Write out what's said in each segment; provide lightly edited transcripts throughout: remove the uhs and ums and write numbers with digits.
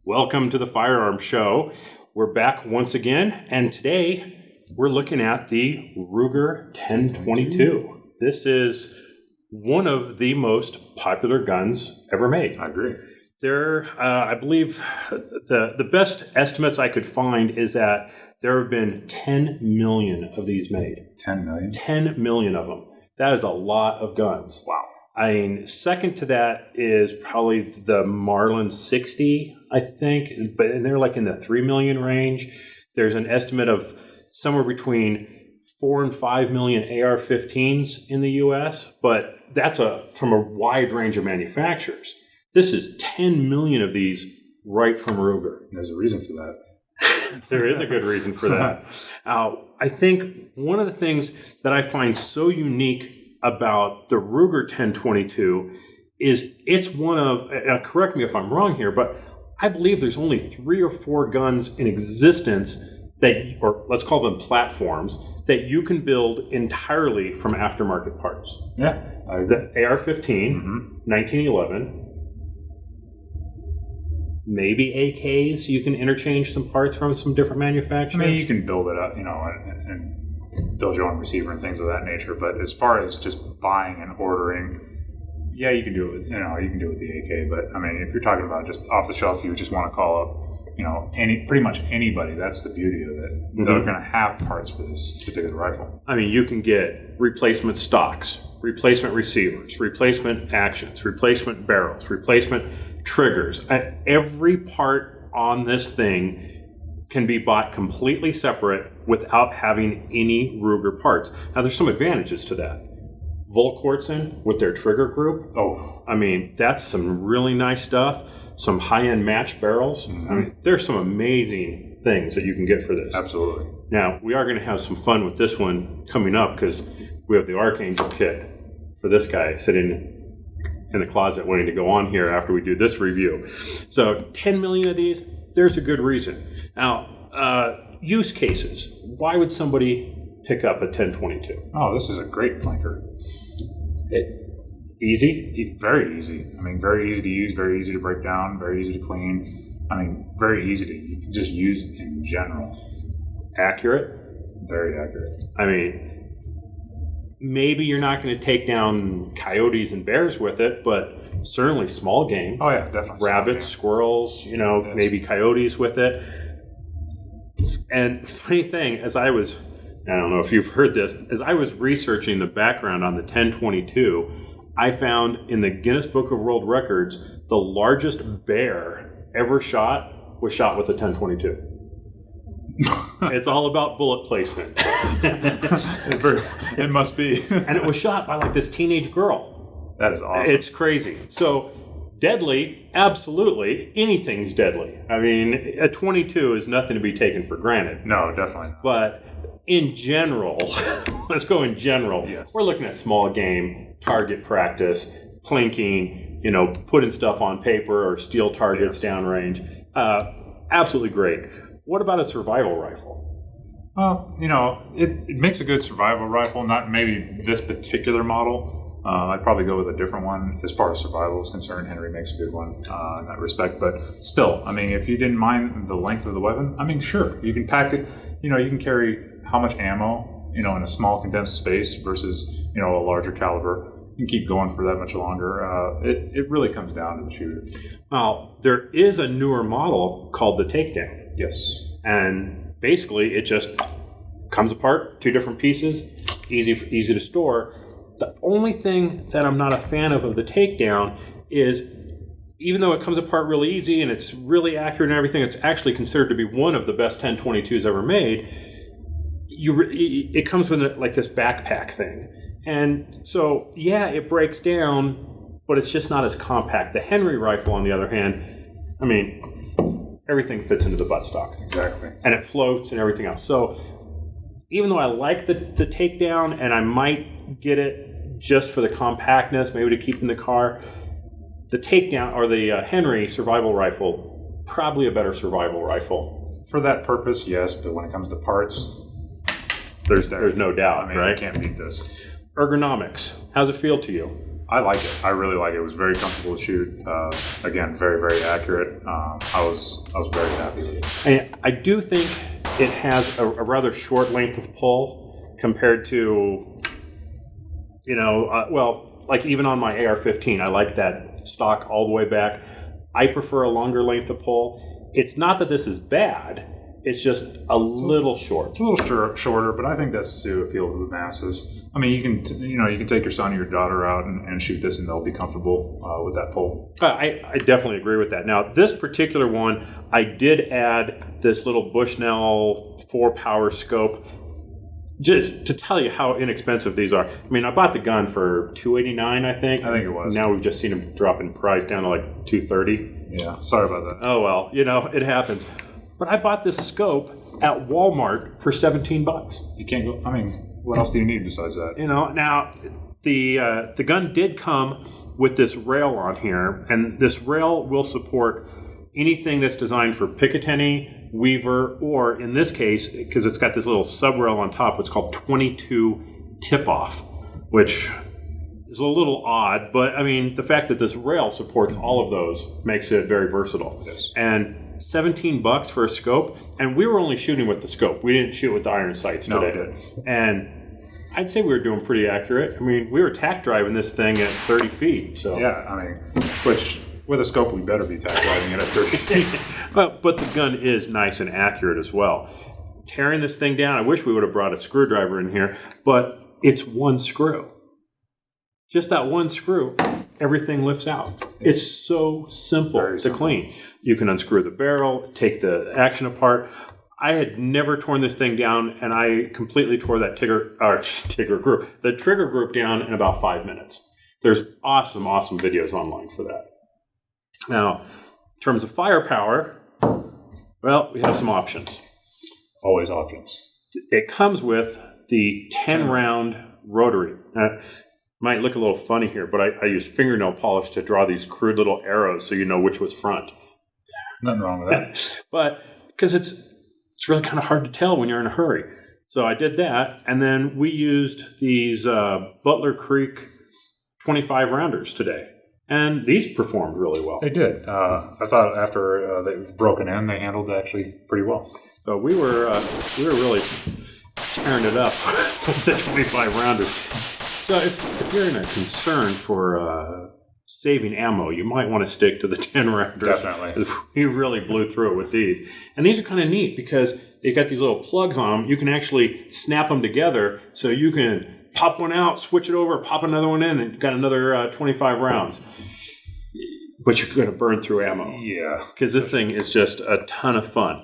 Welcome to the Firearm Show. We're back once again, and today we're looking at the Ruger 1022. This is one of the most popular guns ever made. I agree. I believe the best estimates I could find is that there have been 10 million of these made. 10 million? 10 million of them. That is a lot of guns. Wow. I mean, second to that is probably the Marlin 60, I think, and they're like in the 3 million range. There's an estimate of somewhere between 4 and 5 million AR-15s in the U.S., but that's from a wide range of manufacturers. This is 10 million of these right from Ruger. There's a reason for that. There is a good reason for that. I think one of the things that I find so unique about the Ruger 1022 is it's one of, correct me if I'm wrong here, but I believe there's only 3 or 4 guns in existence or let's call them platforms, that you can build entirely from aftermarket parts. Yeah. The AR-15, 1911, maybe AKs, you can interchange some parts from some different manufacturers. I mean, you can build it up, and build your own receiver and things of that nature. But as far as just buying and ordering, yeah, you can do it. You can do it with the AK. But I mean, if you're talking about just off the shelf, you just want to call up, pretty much anybody. That's the beauty of it. Mm-hmm. They're going to have parts for this particular rifle. I mean, you can get replacement stocks, replacement receivers, replacement actions, replacement barrels, replacement triggers. Every part on this thing can be bought completely separate without having any Ruger parts. Now, there's some advantages to that. Volquartsen with their trigger group. Oh, I mean, that's some really nice stuff. Some high-end matched barrels. Mm-hmm. I mean, there's some amazing things that you can get for this. Absolutely. Now, we are going to have some fun with this one coming up because we have the Archangel kit for this guy sitting in the closet waiting to go on here after we do this review. So 10 million of these, there's a good reason. Now, use cases. Why would somebody pick up a 1022? Oh, this is a great blinker. Easy? Very easy. I mean, very easy to use, very easy to break down, very easy to clean. I mean, very easy to just use in general. Accurate? Very accurate. I mean, maybe you're not going to take down coyotes and bears with it, but certainly small game. Oh, yeah, definitely. Rabbits, squirrels, yes. Maybe coyotes with it. And funny thing, I don't know if you've heard this, as I was researching the background on the 1022, I found in the Guinness Book of World Records, the largest bear ever shot was shot with a 1022. It's all about bullet placement. It must be. And it was shot by like this teenage girl. That is awesome. It's crazy. So deadly, absolutely. Anything's deadly. I mean, a 22 is nothing to be taken for granted. No, definitely not. But in general, let's go in general. Yes. We're looking at small game, target practice, plinking, putting stuff on paper or steel targets downrange. Absolutely great. What about a survival rifle? It makes a good survival rifle, not maybe this particular model. I'd probably go with a different one as far as survival is concerned. Henry makes a good one in that respect. But still, I mean, if you didn't mind the length of the weapon, I mean, sure, you can pack it. You can carry how much ammo, in a small condensed space versus, a larger caliber. You can keep going for that much longer. It really comes down to the shooter. Now, there is a newer model called the Takedown. Yes. And basically, it just comes apart, 2 different pieces, easy to store. The only thing that I'm not a fan of the Takedown is, even though it comes apart really easy and it's really accurate and everything, it's actually considered to be one of the best 1022s ever made. It comes with like this backpack thing. And so, yeah, it breaks down, but it's just not as compact. The Henry rifle, on the other hand, I mean, everything fits into the buttstock. Exactly. And it floats and everything else. So even though I like the Takedown and I might get it just for the compactness, maybe to keep in the car, the Takedown or the Henry survival rifle, probably a better survival rifle. For that purpose, yes, but when it comes to parts, there's no doubt, I mean, right? You can't beat this. Ergonomics, how's it feel to you? I like it. I really like it. It was very comfortable to shoot. Again, very, very accurate. I was very happy with it. And I do think it has a rather short length of pull compared to, like even on my AR-15, I like that stock all the way back. I prefer a longer length of pull. It's not that this is bad. It's just a little short. It's a little shorter, but I think that's to appeal to the masses. I mean, you can take your son or your daughter out and shoot this, and they'll be comfortable with that pull. I definitely agree with that. Now, this particular one, I did add this little Bushnell 4-power scope, just to tell you how inexpensive these are. I mean, I bought the gun for $289, I think. I think it was. Now we've just seen them drop in price down to like $230. Yeah, sorry about that. Oh well, it happens. But I bought this scope at Walmart for $17. You can't go. I mean, what else do you need besides that? Now the gun did come with this rail on here, and this rail will support anything that's designed for Picatinny, Weaver, or in this case, because it's got this little sub rail on top, it's called 22 tip-off, which is a little odd, but I mean, the fact that this rail supports all of those makes it very versatile. Yes. And $17 for a scope, and we were only shooting with the scope. We didn't shoot with the iron sights today. No, we did. And I'd say we were doing pretty accurate. I mean, we were tack driving this thing at 30 feet. So yeah, I mean, which with a scope we better be tack driving it at 30 feet. but the gun is nice and accurate as well. Tearing this thing down, I wish we would have brought a screwdriver in here, but it's one screw. Just that one screw, everything lifts out. It's so simple to clean. You can unscrew the barrel, take the action apart. I had never torn this thing down, and I completely tore that the trigger group down in about 5 minutes. There's awesome videos online for that. Now, in terms of firepower, well, we have some options. Always options. It comes with the 10-round rotary. Might look a little funny here, but I used fingernail polish to draw these crude little arrows so you know which was front. Nothing wrong with that. But because it's really kind of hard to tell when you're in a hurry. So I did that, and then we used these Butler Creek 25 rounders today. And these performed really well. They did. I thought after they were broken in, they handled it actually pretty well. So we were really tearing it up with the 25 rounders. So if you're in a concern for saving ammo, you might want to stick to the 10 rounders. Definitely. We really blew through it with these. And these are kind of neat because they've got these little plugs on them. You can actually snap them together so you can pop one out, switch it over, pop another one in, and you've got another 25 rounds. But you're going to burn through ammo. Yeah. Because this thing is just a ton of fun.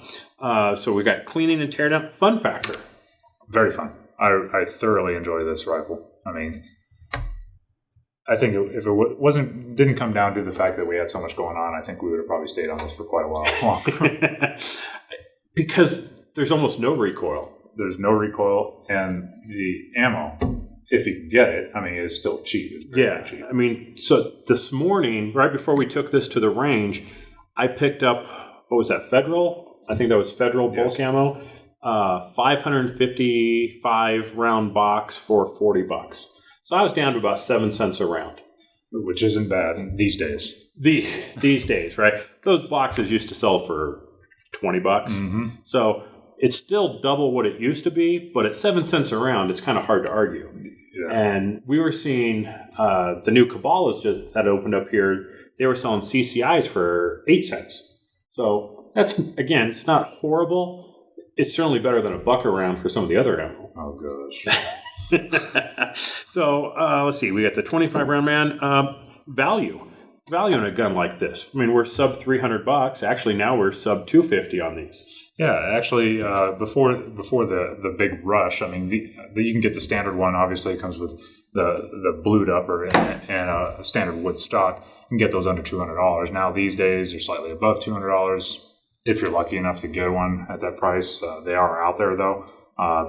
So we got cleaning and tear down. Fun factor. Very fun. I thoroughly enjoy this rifle. I mean, I think if it didn't come down to the fact that we had so much going on, I think we would have probably stayed on this for quite a while longer. Because there's almost no recoil. There's no recoil, and the ammo, if you can get it, I mean, it's still cheap. It's very cheap. I mean, so this morning, right before we took this to the range, I picked up, what was that, Federal? I think that was Federal bulk ammo. 555 round box for $40. So I was down to about 7 cents a round. Which isn't bad these days. These days, right? Those boxes used to sell for $20. Mm-hmm. So it's still double what it used to be, but at 7 cents a round, it's kind of hard to argue. Yeah. And we were seeing the new Cabela's that opened up here, they were selling CCIs for 8 cents. So that's, again, it's not horrible. It's certainly better than $1 a round for some of the other ammo. Oh, gosh. So let's see. We got the 25 round man. Value in a gun like this. I mean, we're sub $300. Actually, now we're sub $250 on these. Yeah, actually, before the big rush, I mean, you can get the standard one. Obviously, it comes with the blued upper and a standard wood stock. You can get those under $200. Now these days, they're slightly above $200. If you're lucky enough to get one at that price. They are out there though.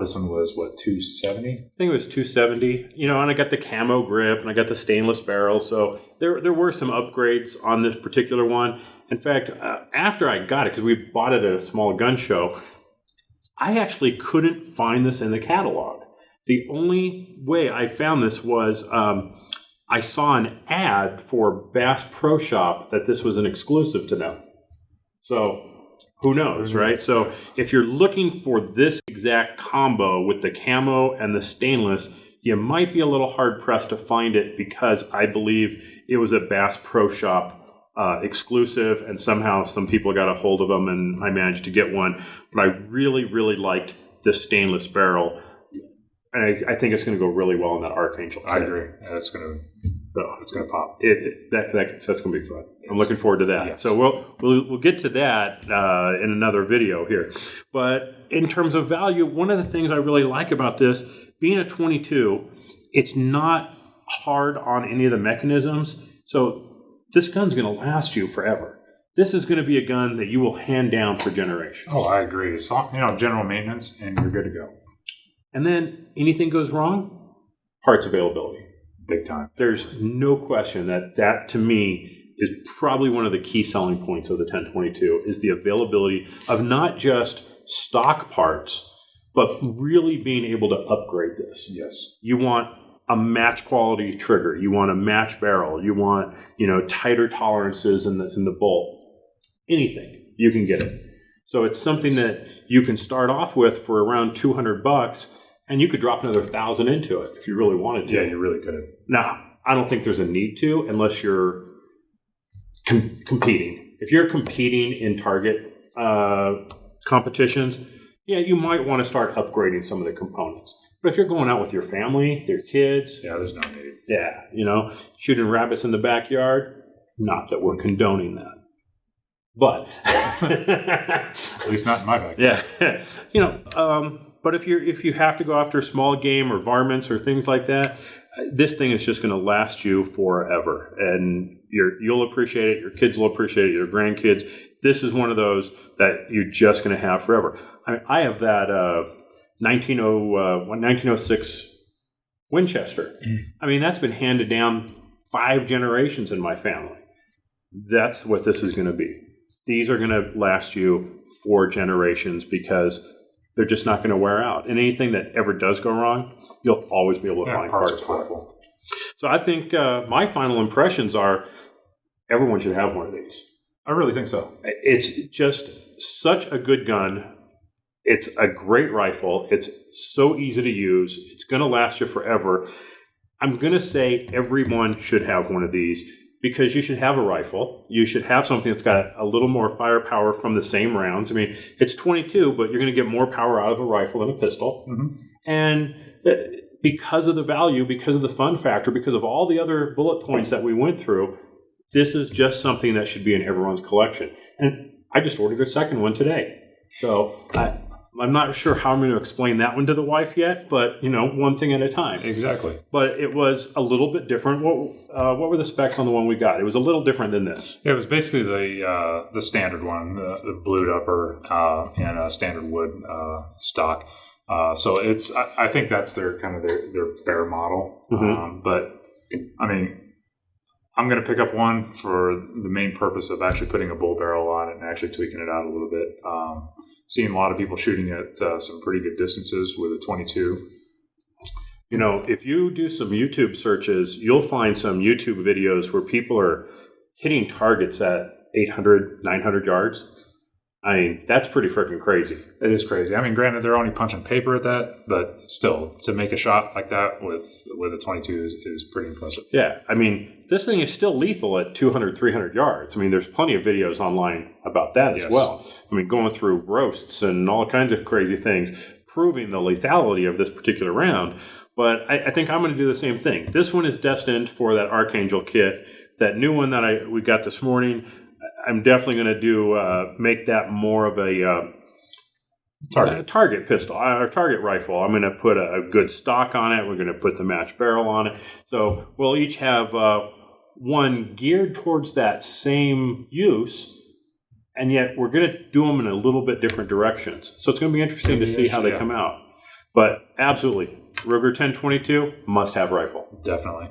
This one was what, $270? I think it was $270. And I got the camo grip and I got the stainless barrel. So there were some upgrades on this particular one. In fact, after I got it, because we bought it at a small gun show, I actually couldn't find this in the catalog. The only way I found this was I saw an ad for Bass Pro Shop that this was an exclusive to them. So who knows, right? So if you're looking for this exact combo with the camo and the stainless, you might be a little hard pressed to find it because I believe it was a Bass Pro Shop exclusive, and somehow some people got a hold of them and I managed to get one. But I really, really liked this stainless barrel. And I think it's going to go really well in that Archangel kit. I agree. It's going to pop. That's going to be fun. Yes. I'm looking forward to that. Yes. So we'll get to that in another video here. But in terms of value, one of the things I really like about this, being a 22, it's not hard on any of the mechanisms. So this gun's going to last you forever. This is going to be a gun that you will hand down for generations. Oh, I agree. So, general maintenance, and you're good to go. And then anything goes wrong, parts availability. Big time. There's no question that to me is probably one of the key selling points of the 1022 is the availability of not just stock parts, but really being able to upgrade this. Yes. You want a match quality trigger. You want a match barrel. You want, tighter tolerances in the bolt. Anything, you can get it. So it's something that you can start off with for around $200, and you could drop another 1,000 into it if you really wanted to. Yeah, you really could. Now, I don't think there's a need to unless you're competing. If you're competing in target competitions, yeah, you might want to start upgrading some of the components. But if you're going out with your family, your kids, yeah, there's no need. Yeah, shooting rabbits in the backyard, not that we're condoning that. But at least not in my backyard. Yeah, but if you have to go after small game or varmints or things like that, this thing is just going to last you forever, and you'll appreciate it. Your kids will appreciate it. Your grandkids. This is one of those that you're just going to have forever. I have that 1906 Winchester. That's been handed down 5 generations in my family. That's what this is going to be. These are going to last you 4 generations because they're just not going to wear out. And anything that ever does go wrong, you'll always be able to find parts for it. So I think my final impressions are everyone should have one of these. I really think so. It's just such a good gun. It's a great rifle. It's so easy to use. It's going to last you forever. I'm going to say everyone should have one of these because you should have a rifle. You should have something that's got a little more firepower from the same rounds. It's 22, but you're going to get more power out of a rifle than a pistol. Mm-hmm. And because of the value, because of the fun factor, because of all the other bullet points that we went through, this is just something that should be in everyone's collection. And I just ordered a second one today. So I'm not sure how I'm going to explain that one to the wife yet, but, one thing at a time. Exactly. But it was a little bit different. What were the specs on the one we got? It was a little different than this. It was basically the standard one, the blued upper and a standard wood stock. So I think that's their bare model. Mm-hmm. But, I'm going to pick up one for the main purpose of actually putting a bull barrel on it and actually tweaking it out a little bit. Seeing a lot of people shooting at some pretty good distances with a 22. If you do some YouTube searches, you'll find some YouTube videos where people are hitting targets at 800, 900 yards. That's pretty freaking crazy. It is crazy. Granted, they're only punching paper at that, but still, to make a shot like that with a 22 is pretty impressive. Yeah, this thing is still lethal at 200, 300 yards. There's plenty of videos online about that as well. Going through roasts and all kinds of crazy things, proving the lethality of this particular round. But I think I'm going to do the same thing. This one is destined for that Archangel kit. That new one that we got this morning, I'm definitely going to make that more of a target pistol or target rifle. I'm going to put a good stock on it. We're going to put the match barrel on it. So we'll each have one geared towards that same use, and yet we're going to do them in a little bit different directions. So it's going to be interesting to see how they come out. But absolutely, Ruger 1022 must-have rifle. Definitely.